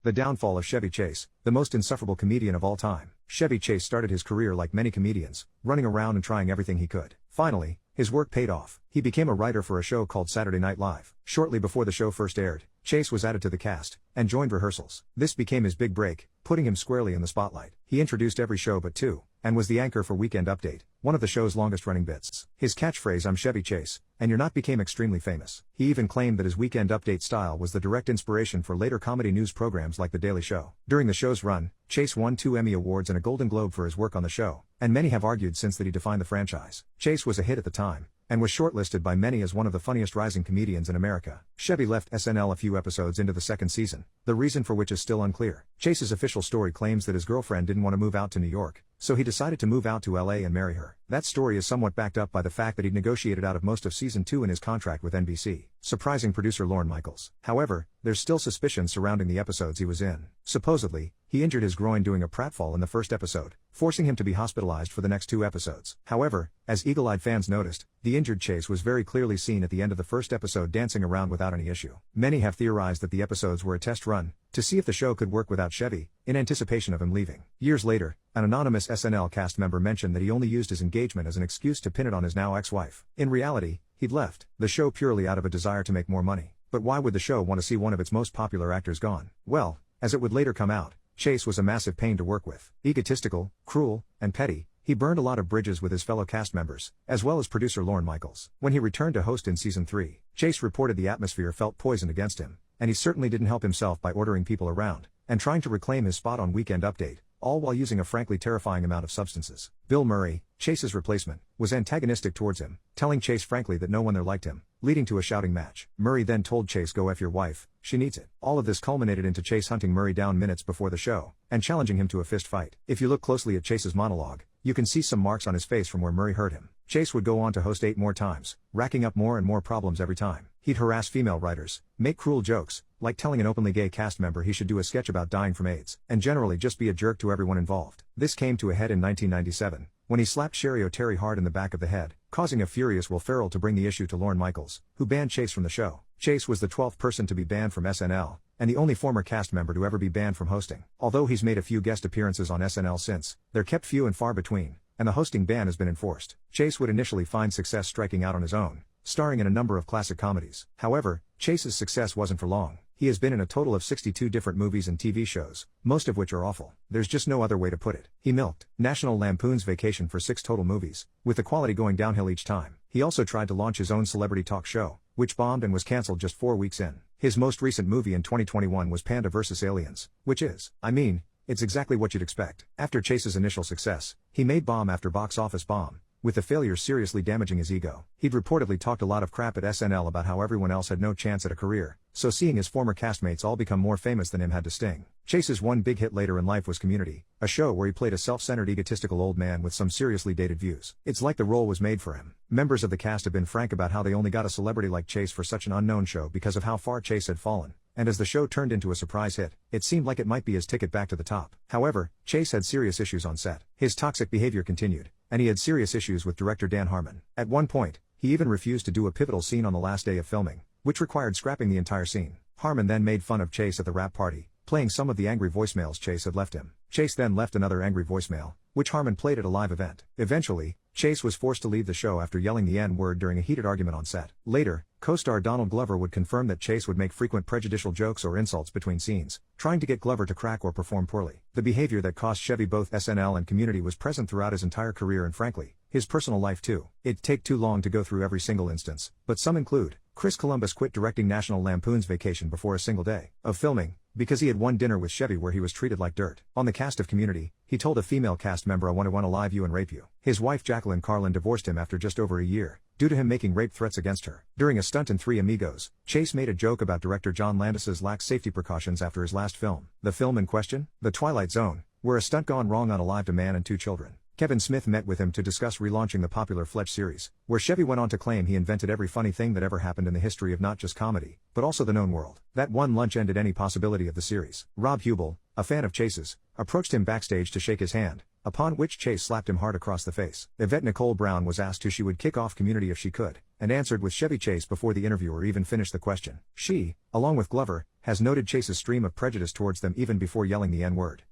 The downfall of Chevy Chase, the most insufferable comedian of all time. Chevy Chase started his career like many comedians, running around and trying everything he could. Finally, his work paid off. He became a writer for a show called Saturday Night Live. Shortly before the show first aired, Chase was added to the cast and joined rehearsals. This became his big break, putting him squarely in the spotlight. He introduced every show but two, and was the anchor for Weekend Update, one of the show's longest-running bits. His catchphrase "I'm Chevy Chase, and you're not" became extremely famous. He even claimed that his Weekend Update style was the direct inspiration for later comedy news programs like The Daily Show. During the show's run, Chase won 2 Emmy Awards and a Golden Globe for his work on the show, and many have argued since that he defined the franchise. Chase was a hit at the time, and was shortlisted by many as one of the funniest rising comedians in America. Chevy left SNL a few episodes into the second season, the reason for which is still unclear. Chase's official story claims that his girlfriend didn't want to move out to New York, so he decided to move out to LA and marry her. That story is somewhat backed up by the fact that he'd negotiated out of most of season 2 in his contract with NBC, surprising producer Lorne Michaels. However, there's still suspicion surrounding the episodes he was in. Supposedly, he injured his groin doing a pratfall in the first episode, forcing him to be hospitalized for the next 2 episodes. However, as eagle-eyed fans noticed, the injured Chase was very clearly seen at the end of the first episode dancing around without any issue. Many have theorized that the episodes were a test run, to see if the show could work without Chevy, in anticipation of him leaving. Years later, an anonymous SNL cast member mentioned that he only used his engagement as an excuse to pin it on his now ex-wife. In reality, he'd left the show purely out of a desire to make more money. But why would the show want to see one of its most popular actors gone? Well, as it would later come out, Chase was a massive pain to work with. Egotistical, cruel, and petty, he burned a lot of bridges with his fellow cast members, as well as producer Lorne Michaels. When he returned to host in season 3, Chase reported the atmosphere felt poisoned against him, and he certainly didn't help himself by ordering people around, and trying to reclaim his spot on Weekend Update, all while using a frankly terrifying amount of substances. Bill Murray, Chase's replacement, was antagonistic towards him, telling Chase frankly that no one there liked him, leading to a shouting match. Murray then told Chase, "Go F your wife, she needs it." All of this culminated into Chase hunting Murray down minutes before the show, and challenging him to a fist fight. If you look closely at Chase's monologue, you can see some marks on his face from where Murray hurt him. Chase would go on to host 8 more times, racking up more and more problems every time. He'd harass female writers, make cruel jokes, like telling an openly gay cast member he should do a sketch about dying from AIDS, and generally just be a jerk to everyone involved. This came to a head in 1997, when he slapped Sherry O'Terry hard in the back of the head, causing a furious Will Ferrell to bring the issue to Lorne Michaels, who banned Chase from the show. Chase was the 12th person to be banned from SNL, and the only former cast member to ever be banned from hosting. Although he's made a few guest appearances on SNL since, they're kept few and far between, and the hosting ban has been enforced. Chase would initially find success striking out on his own, starring in a number of classic comedies. However, Chase's success wasn't for long. He has been in a total of 62 different movies and TV shows, most of which are awful. There's just no other way to put it. He milked National Lampoon's Vacation for 6 total movies, with the quality going downhill each time. He also tried to launch his own celebrity talk show, which bombed and was cancelled just 4 weeks in. His most recent movie in 2021 was Panda vs. Aliens, which is, it's exactly what you'd expect. After Chase's initial success, he made bomb after box office bomb, with the failure seriously damaging his ego. He'd reportedly talked a lot of crap at SNL about how everyone else had no chance at a career, so seeing his former castmates all become more famous than him had to sting. Chase's one big hit later in life was Community, a show where he played a self-centered egotistical old man with some seriously dated views. It's like the role was made for him. Members of the cast have been frank about how they only got a celebrity like Chase for such an unknown show because of how far Chase had fallen. And as the show turned into a surprise hit, it seemed like it might be his ticket back to the top. However, Chase had serious issues on set. His toxic behavior continued, and he had serious issues with director Dan Harmon. At one point, he even refused to do a pivotal scene on the last day of filming, which required scrapping the entire scene. Harmon then made fun of Chase at the wrap party, playing some of the angry voicemails Chase had left him. Chase then left another angry voicemail, which Harmon played at a live event. Eventually, Chase was forced to leave the show after yelling the N-word during a heated argument on set. Later, co-star Donald Glover would confirm that Chase would make frequent prejudicial jokes or insults between scenes, trying to get Glover to crack or perform poorly. The behavior that cost Chevy both SNL and Community was present throughout his entire career and frankly, his personal life too. It'd take too long to go through every single instance, but some include: Chris Columbus quit directing National Lampoon's Vacation before a single day of filming, because he had one dinner with Chevy where he was treated like dirt. On the cast of Community, he told a female cast member, "I want to live you and rape you." His wife Jacqueline Carlin divorced him after just over a year, due to him making rape threats against her. During a stunt in Three Amigos, Chase made a joke about director John Landis's lax safety precautions after his last film. The film in question? The Twilight Zone, where a stunt gone wrong unalived a man and 2 children. Kevin Smith met with him to discuss relaunching the popular Fletch series, where Chevy went on to claim he invented every funny thing that ever happened in the history of not just comedy, but also the known world. That one lunch ended any possibility of the series. Rob Hubel, a fan of Chase's, approached him backstage to shake his hand, upon which Chase slapped him hard across the face. Yvette Nicole Brown was asked who she would kick off Community if she could, and answered with Chevy Chase before the interviewer even finished the question. She, along with Glover, has noted Chase's stream of prejudice towards them even before yelling the N-word.